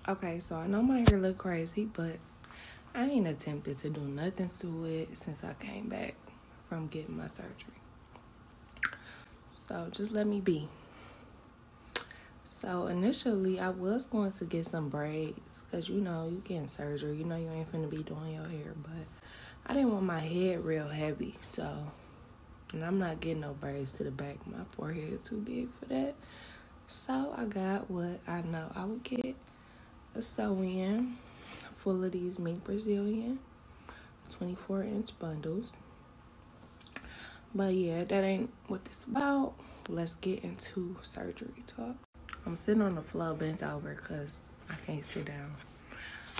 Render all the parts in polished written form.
Okay, so I know my hair look crazy, but I ain't attempted to do nothing to it since I came back from getting my surgery. So just let me be. So initially, I was going to get some braids because, you getting surgery. You ain't finna be doing your hair, but I didn't want my head real heavy. And I'm not getting no braids to the back. My forehead too big for that. So I got what I know I would get. A sew-in full of these mink Brazilian 24-inch bundles. But yeah, that ain't what this about. Let's get into surgery talk. I'm sitting on the floor bent over because I can't sit down.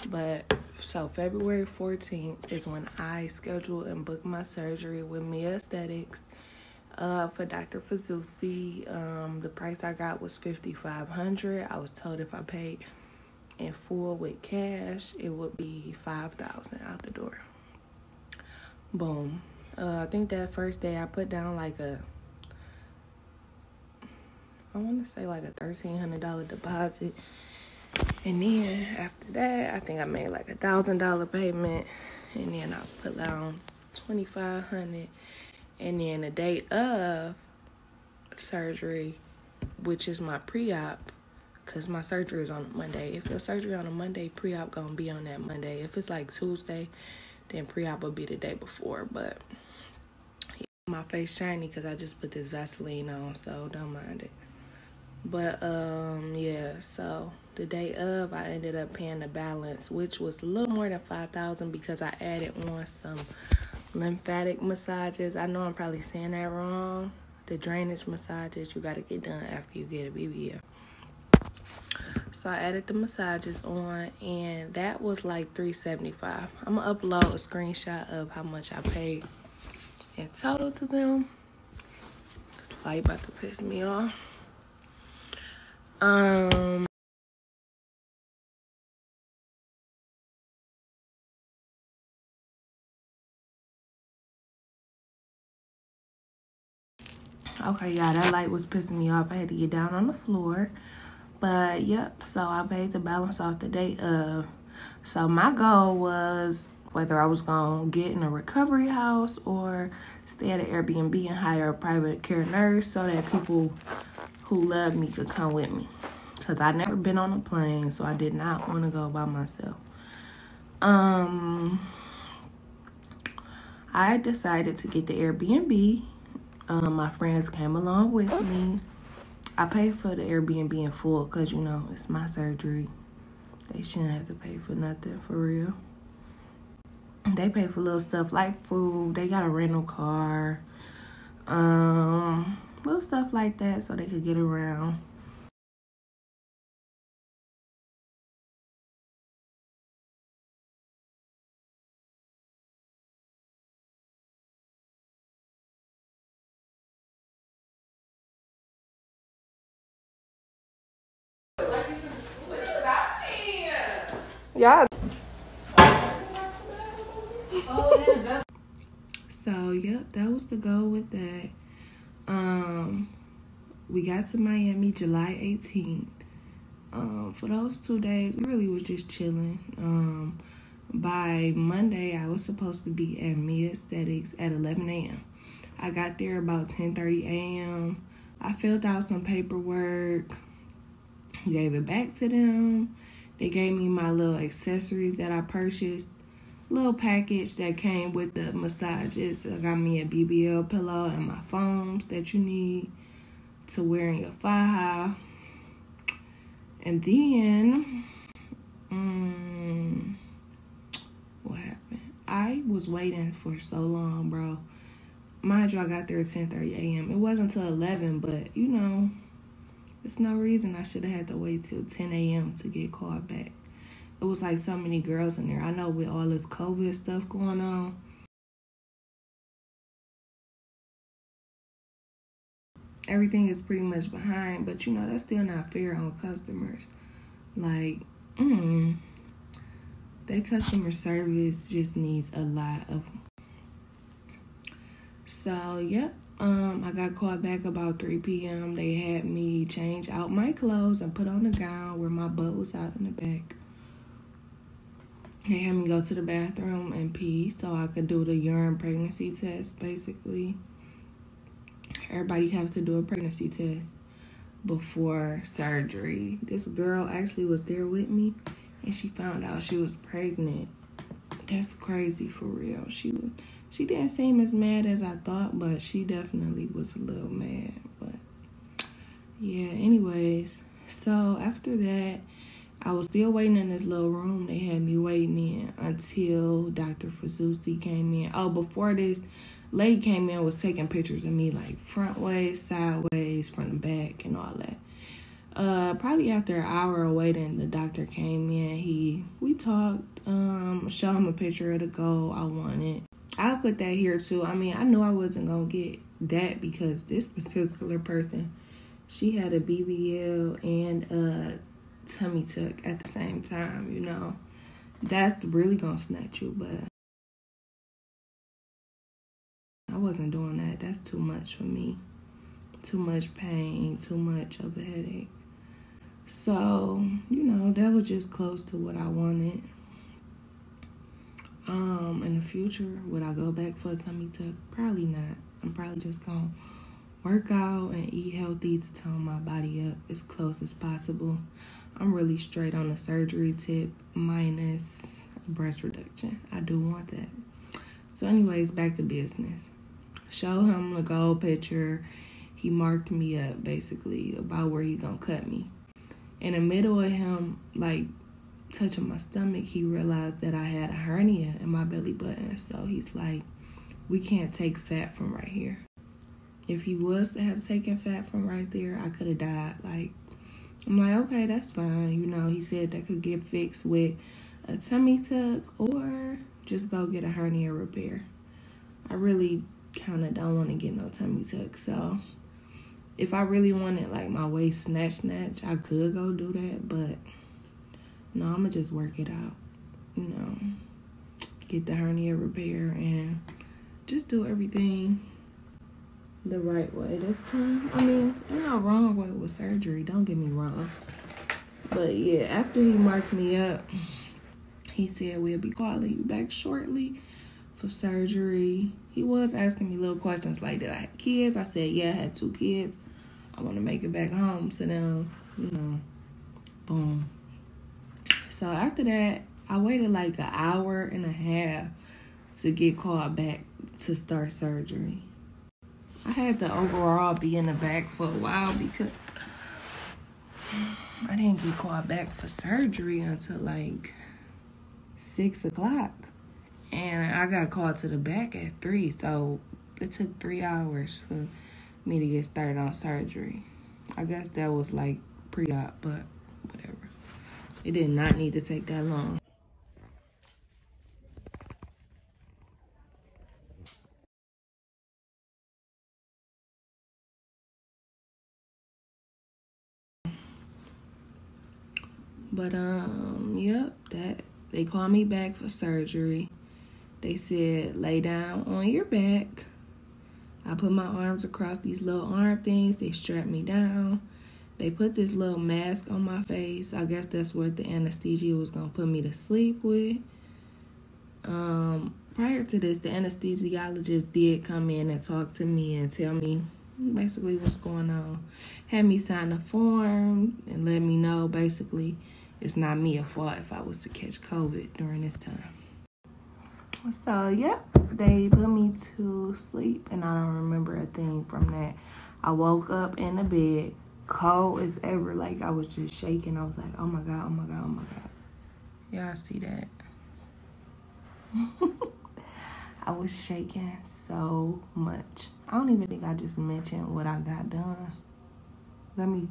But so February 14th is when I scheduled and booked my surgery with Mia Aesthetics for Dr. Fazuzzi. The price I got was $5,500. I was told if I paid in full with cash, it would be $5,000 out the door. Boom. I think that first day I put down like a $1,300 deposit. And then after that, I think I made like $1,000 payment. And then I put down $2,500. And then the date of surgery, which is my pre-op, because my surgery is on a Monday. If your surgery on a Monday, pre-op gonna be on that Monday. If it's like Tuesday, then pre-op will be the day before. But yeah, my face shiny because I just put this Vaseline on, so don't mind it. But yeah, so the day of, I ended up paying the balance, which was a little more than $5,000 because I added on some lymphatic massages. I know I'm probably saying that wrong. The drainage massages you gotta get done after you get a BBL. So I added the massages on, and that was like $375. I'm gonna upload a screenshot of how much I paid in total to them. This light about to piss me off. Okay, yeah, that light was pissing me off. I had to get down on the floor. But, yep, so I paid the balance off the day of. So my goal was whether I was going to get in a recovery house or stay at an Airbnb and hire a private care nurse so that people who love me could come with me. Because I'd never been on a plane, so I did not want to go by myself. I decided to get the Airbnb. My friends came along with me. I paid for the Airbnb in full because, it's my surgery. They shouldn't have to pay for nothing, for real. They pay for little stuff like food. They got a rental car. Little stuff like that so they could get around. Yeah. So, yep, that was the goal with that. We got to Miami July 18th. For those 2 days, we really was just chilling. By Monday, I was supposed to be at Mia Aesthetics at 11 a.m. I got there about 10:30 a.m. I filled out some paperwork, gave it back to them. They gave me my little accessories that I purchased. Little package that came with the massages. I got me a BBL pillow and my foams that you need to wear in your faja. And then, what happened? I was waiting for so long, bro. Mind you, I got there at 10:30 a.m. It wasn't until 11, but, there's no reason I should have had to wait till 10 a.m. to get called back. It was like so many girls in there. I know with all this COVID stuff going on, everything is pretty much behind. But, that's still not fair on customers. Like, their customer service just needs a lot of. So, yep. I got called back about 3 p.m. They had me change out my clothes and put on a gown where my butt was out in the back. They had me go to the bathroom and pee so I could do the urine pregnancy test, basically. Everybody have to do a pregnancy test before surgery. This girl actually was there with me, and she found out she was pregnant. That's crazy, for real. She didn't seem as mad as I thought, but she definitely was a little mad. But yeah, anyways, so after that, I was still waiting in this little room. They had me waiting in until Dr. Fazuzzi came in. Oh, before this, lady came in, was taking pictures of me, like front ways, sideways, from the back, and all that. Probably after an hour of waiting, the doctor came in. We talked, showed him a picture of the goal I wanted. I'll put that here too. I mean, I knew I wasn't gonna get that because this particular person, she had a BBL and a tummy tuck at the same time, you know. That's really gonna snatch you, but I wasn't doing that. That's too much for me. Too much pain, too much of a headache. So, you know, that was just close to what I wanted. In the future, would I go back for a tummy tuck? Probably not. I'm probably just gonna work out and eat healthy to tone my body up as close as possible. I'm really straight on the surgery tip minus breast reduction. I do want that. So anyways, back to business. Show him the gold picture. He marked me up basically about where he gonna cut me. In the middle of him, like, touching my stomach, he realized that I had a hernia in my belly button. So he's like, we can't take fat from right here. If he was to have taken fat from right there, I could have died. Like, I'm like, okay, that's fine. You know, he said that could get fixed with a tummy tuck or just go get a hernia repair. I really kind of don't want to get no tummy tuck. So if I really wanted, like, my waist snatch, I could go do that. But no, I'm going to just work it out. You know, get the hernia repair and just do everything the right way this time. I mean, ain't no wrong way with surgery, don't get me wrong. But yeah, after he marked me up, he said we'll be calling you back shortly for surgery. He was asking me little questions like, did I have kids? I said, yeah, I had 2 kids. I want to make it back home to them, you know, boom. So after that, I waited like an hour and a half to get called back to start surgery. I had to overall be in the back for a while because I didn't get called back for surgery until like 6 o'clock. And I got called to the back at 3. So it took 3 hours for me to get started on surgery. I guess that was like pre-op, but whatever. It did not need to take that long. But, yep, that they called me back for surgery. They said, lay down on your back. I put my arms across these little arm things. They strapped me down. They put this little mask on my face. I guess that's what the anesthesia was going to put me to sleep with. Prior to this, the anesthesiologist did come in and talk to me and tell me basically what's going on. Had me sign a form and let me know basically it's not me at fault if I was to catch COVID during this time. So, yep, they put me to sleep, and I don't remember a thing from that. I woke up in the bed, cold as ever, like I was just shaking. I was like, oh my God, oh my God, oh my God. Y'all see that? I was shaking so much. I don't even think I just mentioned what I got done. Let me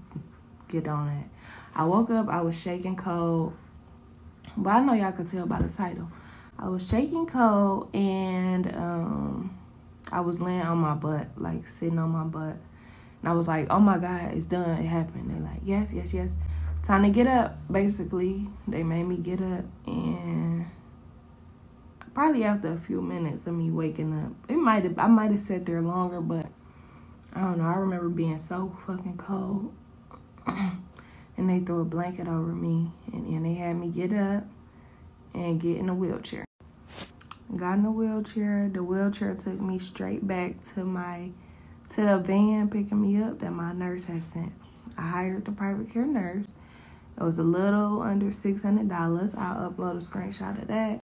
get on that. I woke up, I was shaking cold, but I know y'all could tell by the title. I was shaking cold, and I was laying on my butt, like sitting on my butt. And I was like, oh my God, it's done, it happened. They're like, yes, yes, yes. Time to get up, basically. They made me get up, and probably after a few minutes of me waking up, I might have sat there longer, but I don't know. I remember being so fucking cold. And they threw a blanket over me. And then they had me get up and get in a wheelchair. Got in a wheelchair. The wheelchair took me straight back to the van picking me up that my nurse had sent. I hired the private care nurse. It was a little under $600. I'll upload a screenshot of that.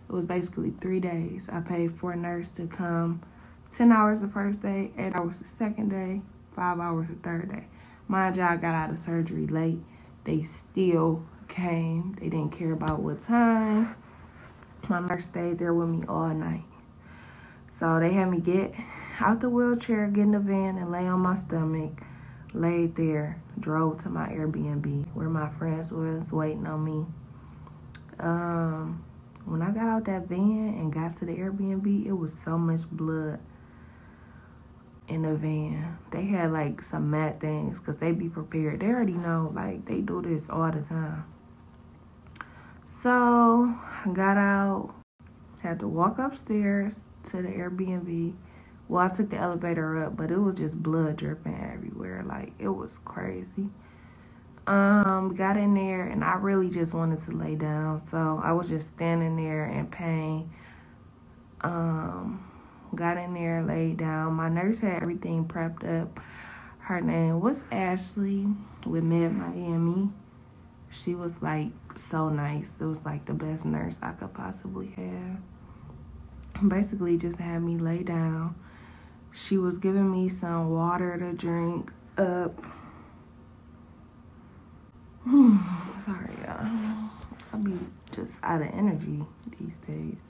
It was basically 3 days. I paid for a nurse to come 10 hours the first day, 8 hours the second day, 5 hours the third day. Mind you, I got out of surgery late. They still came. They didn't care about what time. My nurse stayed there with me all night. So they had me get out the wheelchair, get in the van, and lay on my stomach. Laid there, drove to my Airbnb where my friends was waiting on me. When I got out that van and got to the Airbnb, it was so much blood in the van. They had like some mad things because they be prepared. They already know, like, they do this all the time. So I got out, had to walk upstairs to the Airbnb. Well, I took the elevator up, but it was just blood dripping everywhere. Like, it was crazy. Got in there, and I really just wanted to lay down. So I was just standing there in pain. Got in there, laid down. My nurse had everything prepped up. Her name was Ashley with Med Miami. She was, like, so nice. It was, like, the best nurse I could possibly have. Basically, just had me lay down. She was giving me some water to drink up. Sorry, y'all. I'll be just out of energy these days.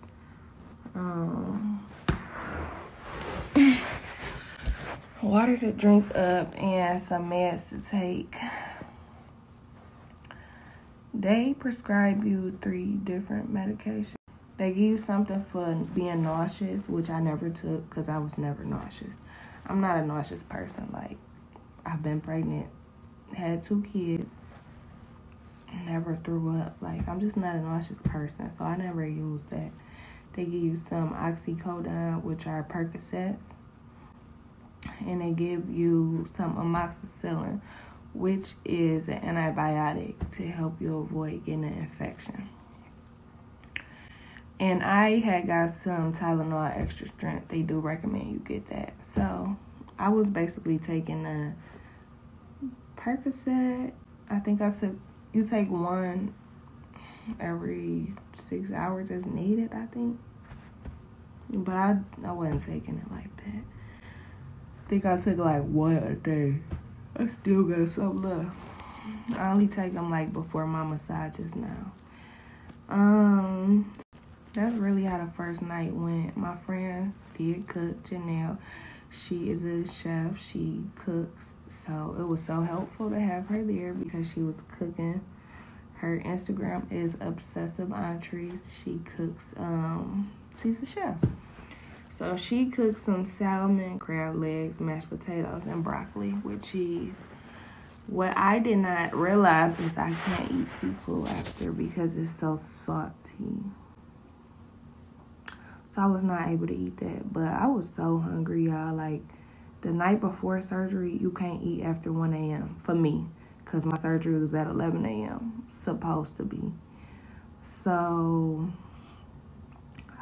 Water to drink up and some meds to take. They prescribe you 3 different medications. They give you something for being nauseous, which I never took because I was never nauseous. I'm not a nauseous person. Like, I've been pregnant, had 2 kids, never threw up. Like, I'm just not a nauseous person, so I never used that. They give you some oxycodone, which are Percocets, and they give you some amoxicillin, which is an antibiotic to help you avoid getting an infection. And I had got some Tylenol extra strength. They do recommend you get that. So I was basically taking a Percocet. I think you take 1 every 6 hours as needed, I think. But I wasn't taking it like that. I think I took like 1 a day. I still got some left. I only take them like before my massages now. That's really how the first night went. My friend did cook, Janelle. She is a chef. She cooks. So it was so helpful to have her there because she was cooking. Her Instagram is Obsessive Entrees. She cooks, she's a chef. So she cooked some salmon, crab legs, mashed potatoes, and broccoli with cheese. What I did not realize is I can't eat seafood after because it's so salty. So I was not able to eat that. But I was so hungry, y'all. Like, the night before surgery, you can't eat after 1 a.m. for me. Because my surgery was at 11 a.m. Supposed to be. So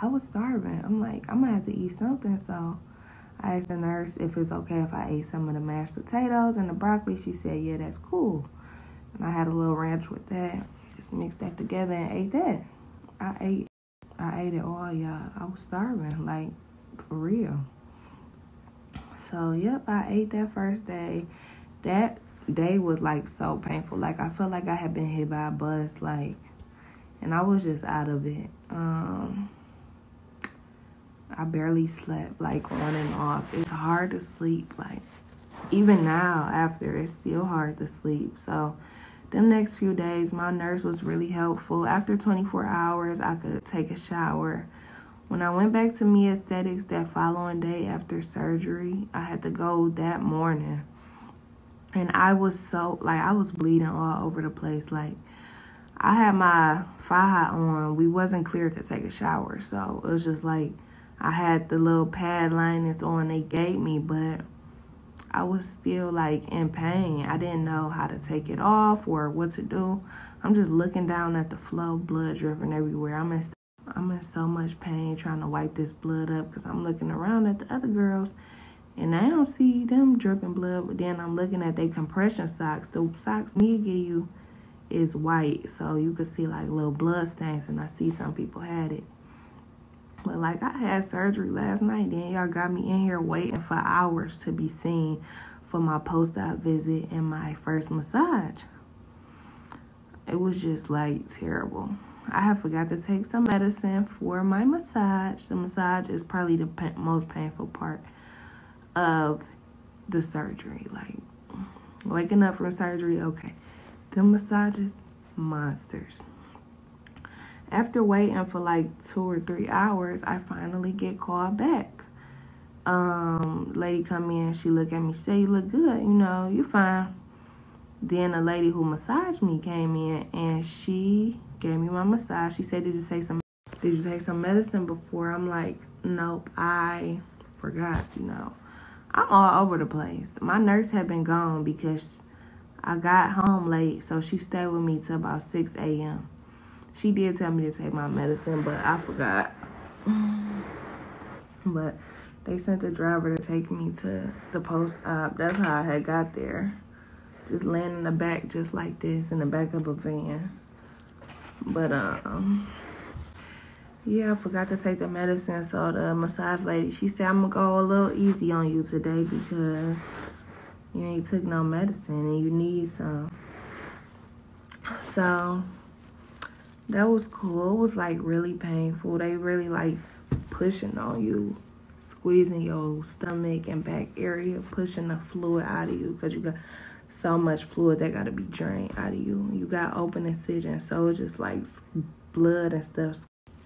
I was starving. I'm like, I'm going to have to eat something. So I asked the nurse if it's okay if I ate some of the mashed potatoes and the broccoli. She said, yeah, that's cool. And I had a little ranch with that. Just mixed that together and ate that. I ate it all, y'all. I was starving, like, for real. So, yep, I ate that first day. That day was, like, so painful. Like, I felt like I had been hit by a bus, like, and I was just out of it. I barely slept, like, on and off. It's hard to sleep, like, even now, after, it's still hard to sleep. So, them next few days, my nurse was really helpful. After 24 hours, I could take a shower. When I went back to Me Aesthetics that following day after surgery, I had to go that morning. And I was so, like, I was bleeding all over the place. Like, I had my fire on. We wasn't cleared to take a shower. So it was just like, I had the little pad linings on they gave me, but I was still like in pain. I didn't know how to take it off or what to do. I'm just looking down at the flow, blood dripping everywhere. I'm in so much pain trying to wipe this blood up because I'm looking around at the other girls and I don't see them dripping blood. But then I'm looking at their compression socks. The socks me give you is white, so you could see like little blood stains, and I see some people had it. But like, I had surgery last night, then y'all got me in here waiting for hours to be seen for my post-op visit and my first massage. It was just like terrible. I have forgot to take some medicine for my massage. The massage is probably the most painful part of the surgery. Like, waking up from surgery, okay. The massages, monsters. After waiting for like 2 or 3 hours, I finally get called back. Lady come in, she look at me, she say, you look good, you know, you fine. Then a lady who massaged me came in and she gave me my massage. She said, did you take some medicine before? I'm like, nope, I forgot, you know. I'm all over the place. My nurse had been gone because I got home late, so she stayed with me till about 6 a.m. She did tell me to take my medicine, but I forgot. But they sent the driver to take me to the post-op. That's how I had got there. Just laying in the back just like this, in the back of a van. But, yeah, I forgot to take the medicine. So the massage lady, she said, I'm going to go a little easy on you today because you ain't took no medicine and you need some. So that was cool. It was like really painful. They really like pushing on you, squeezing your stomach and back area, pushing the fluid out of you because you got so much fluid that got to be drained out of you. You got open incisions, so it's just like blood and stuff.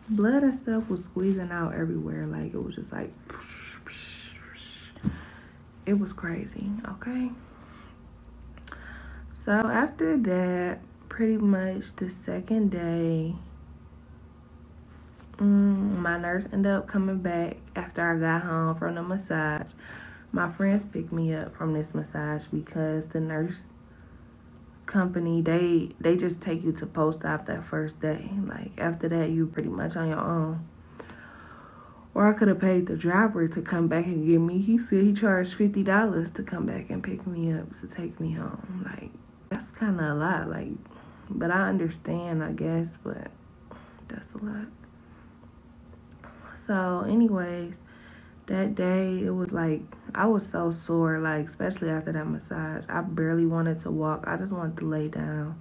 Blood and stuff was squeezing out everywhere. Like, it was just like, it was crazy, okay? So after that, pretty much the second day, my nurse ended up coming back after I got home from the massage. My friends picked me up from this massage because the nurse company, they just take you to post-op that first day. Like, after that, you pretty much on your own. Or I could have paid the driver to come back and get me. He said he charged $50 to come back and pick me up to take me home. Like, that's kind of a lot. Like, but I understand, I guess, but that's a lot. So, anyways, that day, it was like, I was so sore, like, especially after that massage. I barely wanted to walk. I just wanted to lay down.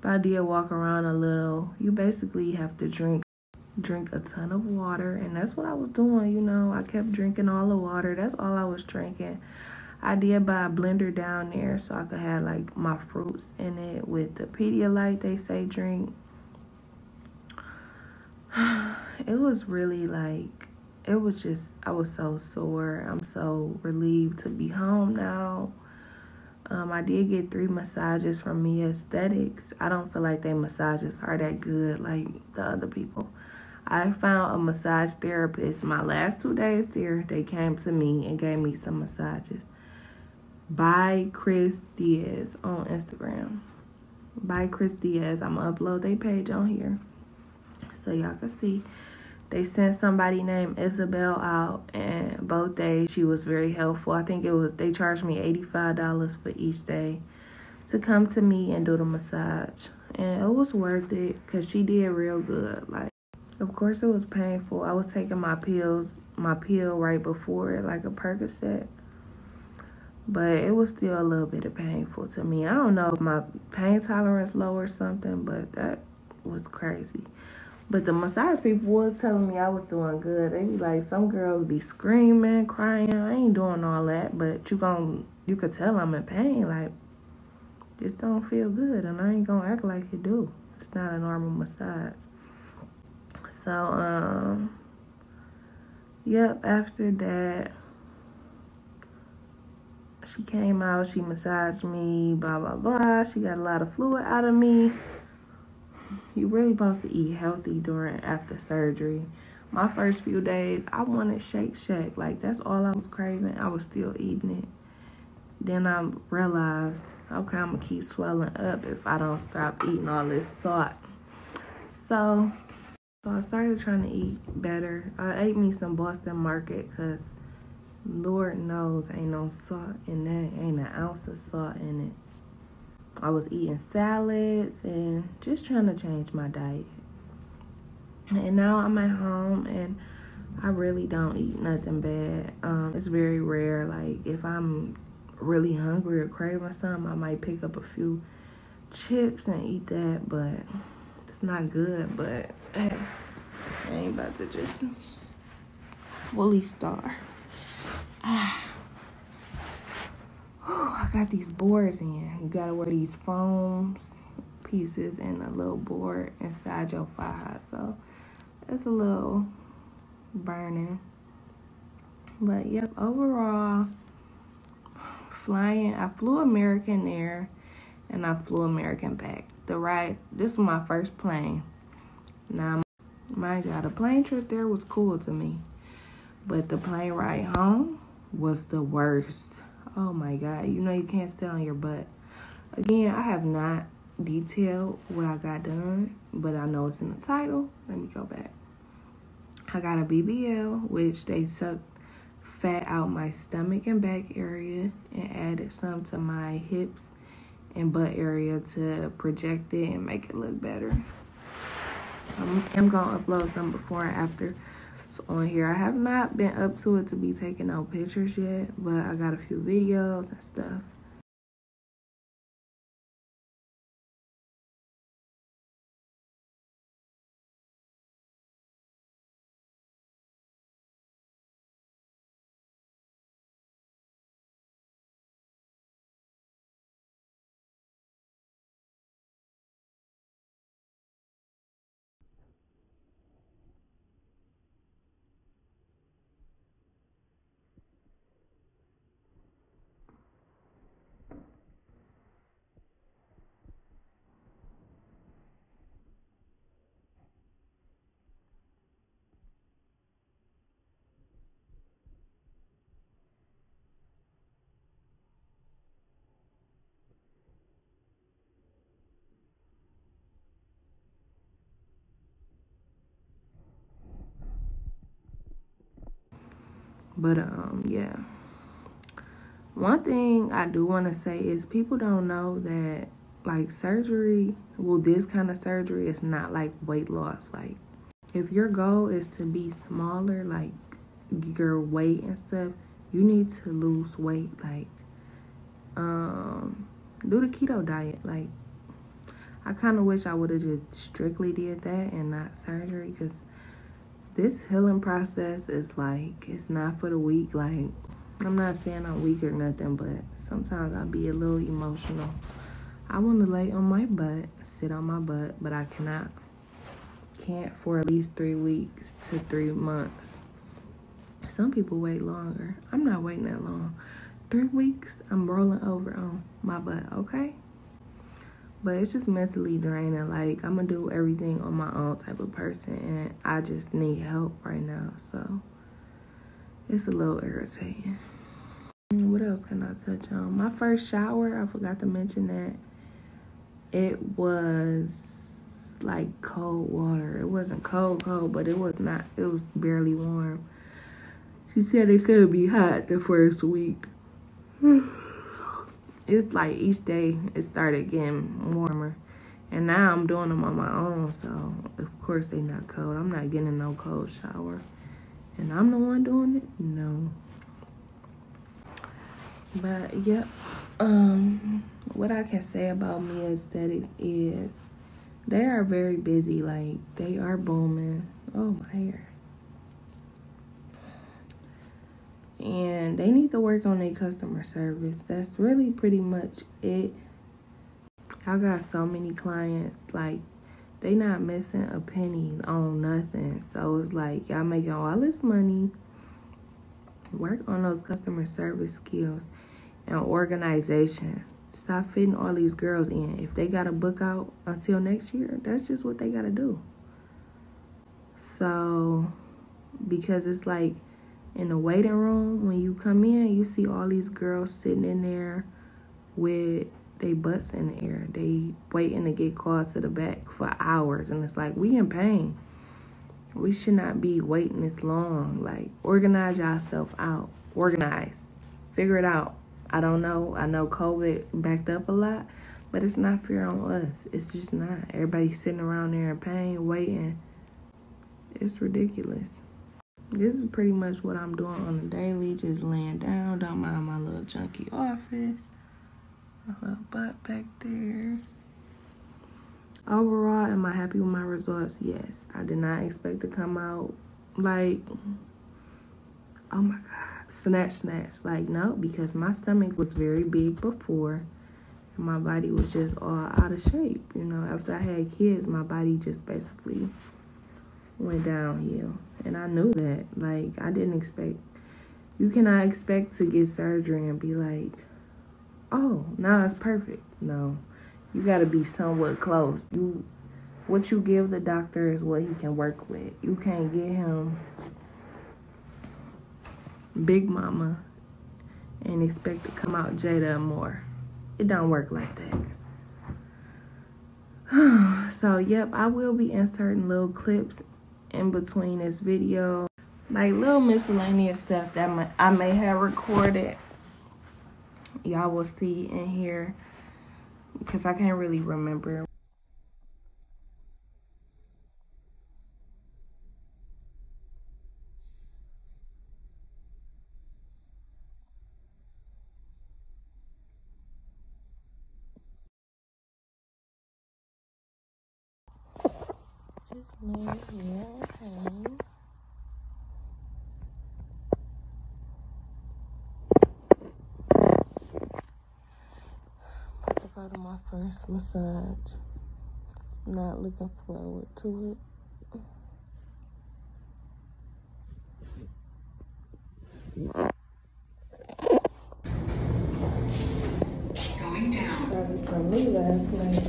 But I did walk around a little. You basically have to drink a ton of water, and that's what I was doing, you know. I kept drinking all the water. That's all I was drinking. I did buy a blender down there so I could have, like, my fruits in it with the Pedialyte they say drink. It was really, like, it was just, I was so sore. I'm so relieved to be home now. I did get 3 massages from Me Aesthetics. I don't feel like their massages are that good like the other people. I found a massage therapist. My last 2 days there, they came to me and gave me some massages. By Chris Diaz on Instagram. By Chris Diaz. I'm going to upload their page on here so y'all can see. They sent somebody named Isabel out, and both days she was very helpful. I think they charged me $85 for each day to come to me and do the massage. And it was worth it because she did real good. Like, of course it was painful. I was taking my pill right before it, like a Percocet. But it was still a little bit of painful to me. I don't know if my pain tolerance low or something, but that was crazy. But the massage people was telling me I was doing good. They be like, some girls be screaming, crying. I ain't doing all that, but you could tell I'm in pain. Like, just don't feel good, and I ain't gonna act like it do. It's not a normal massage. So, yep, after that, She came out, she massaged me, blah, blah, blah. She got a lot of fluid out of me. You really supposed to eat healthy after surgery. My first few days, I wanted Shake Shack. Like, that's all I was craving. I was still eating it. Then I realized, okay, I'm going to keep swelling up if I don't stop eating all this salt. So I started trying to eat better. I ate me some Boston Market because Lord knows ain't no salt in that. Ain't an ounce of salt in it. I was eating salads and just trying to change my diet. And now I'm at home and I really don't eat nothing bad. It's very rare. Like, if I'm really hungry or craving something, I might pick up a few chips and eat that, but it's not good. But hey, I ain't about to just fully starve. I got these boards in. You gotta wear these foam pieces and a little board inside your thigh, so it's a little burning. But yep, overall, I flew American Air and I flew American back. This was my first plane. Now, mind y'all, the plane trip there was cool to me, but the plane ride home was the worst. Oh my God, you know you can't sit on your butt. Again, I have not detailed what I got done, but I know it's in the title. Let me go back. I got a BBL, which they took fat out my stomach and back area and added some to my hips and butt area to project it and make it look better. I'm gonna upload some before and after on here. I have not been up to it to be taking no pictures yet, but I got a few videos and stuff. But yeah. One thing I do want to say is people don't know that, like, surgery, well, this kind of surgery is not like weight loss. Like, if your goal is to be smaller, like your weight and stuff, you need to lose weight. Like, do the keto diet. Like, I kind of wish I would have just strictly did that and not surgery, because this healing process is like, it's not for the weak. Like, I'm not saying I'm weak or nothing, but sometimes I'll be a little emotional. I want to lay on my butt, sit on my butt, but I can't for at least 3 weeks to 3 months. Some people wait longer. I'm not waiting that long. 3 weeks, I'm rolling over on my butt, okay? But it's just mentally draining. Like, I'm going to do everything on my own type of person, and I just need help right now. So it's a little irritating. What else can I touch on? My first shower, I forgot to mention that. It was like cold water. It wasn't cold, but it was barely warm. She said it could be hot the first week. It's like each day it started getting warmer. And now I'm doing them on my own, so of course they not cold. I'm not getting no cold shower. And I'm the one doing it? No. But yep. What I can say about Mia Aesthetics is they are very busy. Like, they are booming. Oh, my hair. And they need to work on their customer service. That's really pretty much it. I got so many clients, like, they not missing a penny on nothing. So it's like, y'all making all this money. Work on those customer service skills. and organization. Stop fitting all these girls in. If they got to book out until next year, that's just what they got to do. So, because it's like in the waiting room, when you come in, you see all these girls sitting in there with they butts in the air. They waiting to get called to the back for hours. And it's like, we in pain. We should not be waiting this long. Like, organize yourself out. Organize. Figure it out. I don't know. I know COVID backed up a lot, but it's not fair on us. It's just not. Everybody's sitting around there in pain, waiting. It's ridiculous. This is pretty much what I'm doing on a daily, just laying down. Don't mind my little junky office. A little butt back there. Overall, am I happy with my results? Yes. I did not expect to come out like, oh my God, snatch. Like, no, because my stomach was very big before. And my body was just all out of shape. You know, after I had kids, my body just basically went downhill. And I knew that. Like, I didn't expect, you cannot expect to get surgery and be like, oh, now it's perfect. No. You got to be somewhat close. What you give the doctor is what he can work with. You can't get him Big Mama and expect to come out Jade or more. It don't work like that. So, yep, I will be inserting little clips in between this video. Like little miscellaneous stuff that I may have recorded. Y'all will see in here. Because I can't really remember. Just lay here, okay. About to go to my first massage. Not looking forward to it. Going down. Started from me last night.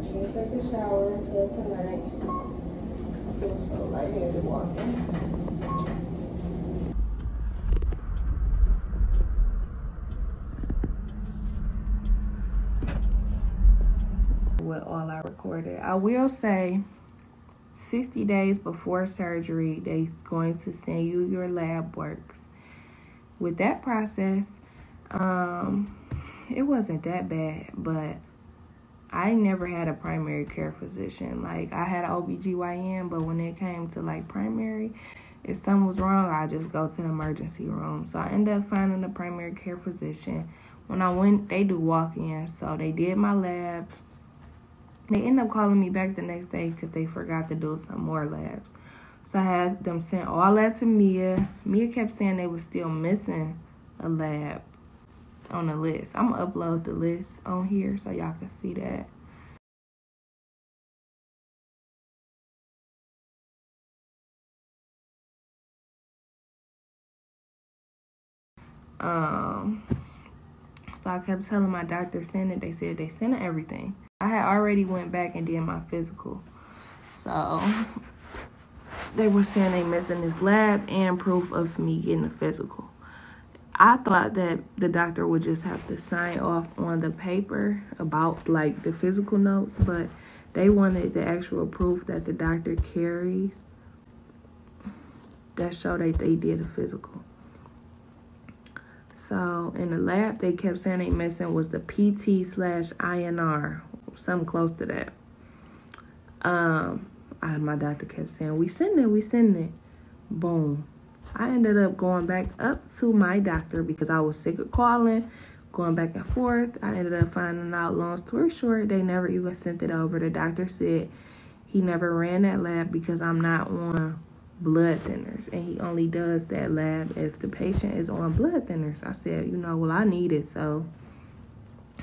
Can't take a shower until tonight. I feel so lightheaded walking. With all I recorded. I will say 60 days before surgery, they're going to send you your lab works. With that process, it wasn't that bad, but I never had a primary care physician. Like, I had an OBGYN, but when it came to like primary, if something was wrong, I just go to the emergency room. So I ended up finding a primary care physician. When I went, they do walk-ins, so they did my labs. They ended up calling me back the next day because they forgot to do some more labs. So I had them send all that to Mia. Mia kept saying they were still missing a lab on the list. I'm going to upload the list on here so y'all can see that. So I kept telling my doctor, send it. They said they sent everything. I had already went back and did my physical. So they were saying they missing this lab and proof of me getting a physical. I thought that the doctor would just have to sign off on the paper about like the physical notes, but they wanted the actual proof that the doctor carries that showed that they did a physical. So in the lab, they kept saying they missing was the PT/INR, something close to that. My doctor kept saying, we sending it. Boom. I ended up going back up to my doctor because I was sick of calling, going back and forth. I ended up finding out, long story short, they never even sent it over. The doctor said he never ran that lab because I'm not on blood thinners, and he only does that lab if the patient is on blood thinners. I said, well, I need it, so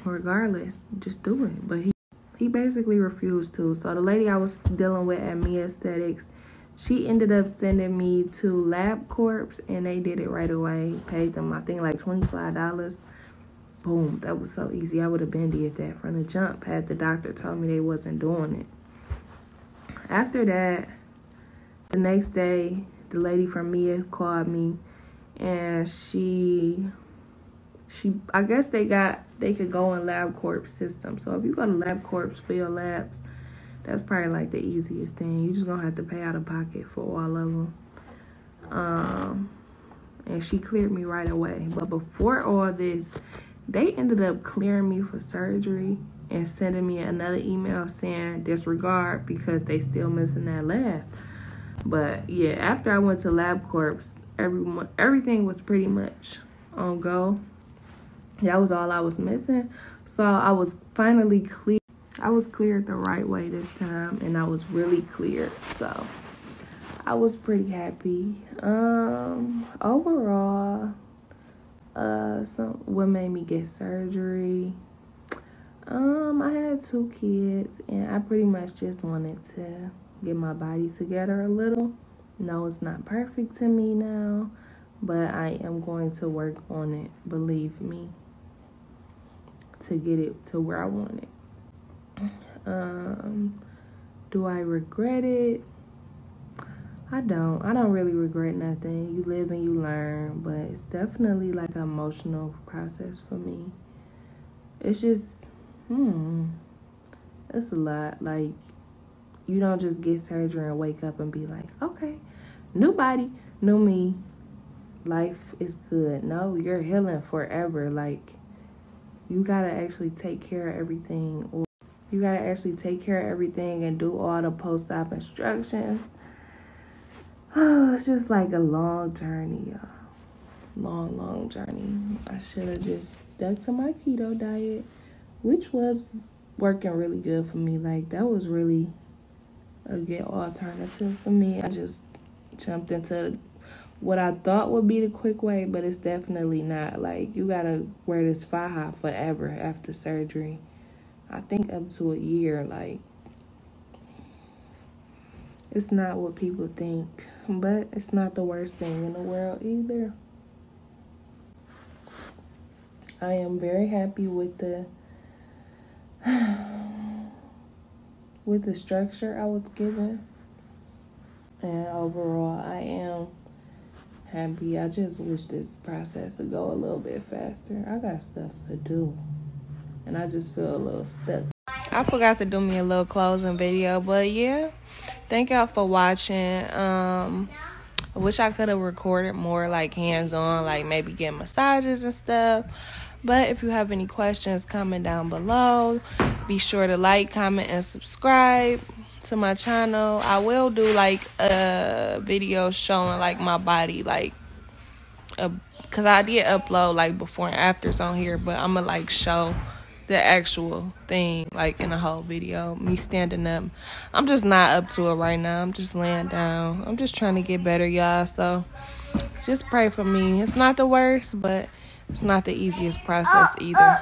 regardless, just do it. But he basically refused to. So the lady I was dealing with at Me Aesthetics, she ended up sending me to LabCorp, and they did it right away. Paid them, I think, like $25. Boom, that was so easy. I would have been did that from the jump had the doctor told me they wasn't doing it. After that, the next day, the lady from Mia called me, and she I guess they could go in LabCorp system. So if you go to LabCorp for your labs, that's probably like the easiest thing. You just gonna have to pay out of pocket for all of them. And she cleared me right away. But before all this, they ended up clearing me for surgery and sending me another email saying disregard because they still missing that lab. But yeah, after I went to LabCorp, everything was pretty much on go. That was all I was missing. So I was finally clear. I was cleared the right way this time, and I was really cleared. So I was pretty happy. Overall, what made me get surgery? I had 2 kids, and I pretty much just wanted to get my body together a little. No, it's not perfect to me now, but I am going to work on it, believe me, to get it to where I want it. Do I regret it? I don't really regret nothing. You live and you learn, but it's definitely like an emotional process for me. It's just, it's a lot. Like, you don't just get surgery and wake up and be like, okay, new body, new me, life is good. No, you're healing forever. Like, you gotta actually take care of everything, or you gotta actually take care of everything and do all the post-op instructions. Oh, it's just like a long journey, y'all. Long journey. I should have just stuck to my keto diet, which was working really good for me. Like, that was really a good alternative for me. I just jumped into what I thought would be the quick way, but it's definitely not. Like, you gotta wear this faja forever after surgery. I think up to a year. Like, it's not what people think, but it's not the worst thing in the world either. I am very happy with the structure I was given, and overall I am happy. I just wish this process would go a little bit faster. I got stuff to do, and I just feel a little stuck. I forgot to do me a little closing video, but yeah, thank y'all for watching. I wish I could have recorded more like hands-on, like maybe get massages and stuff. But if you have any questions, comment down below. Be sure to like, comment, and subscribe to my channel. I will do like a video showing like my body, like, because I did upload like before and afters on here, but I'm gonna like show the actual thing like in the whole video, me standing up. I'm just not up to it right now. I'm just laying down. I'm just trying to get better, y'all. So just pray for me. It's not the worst, but it's not the easiest process either.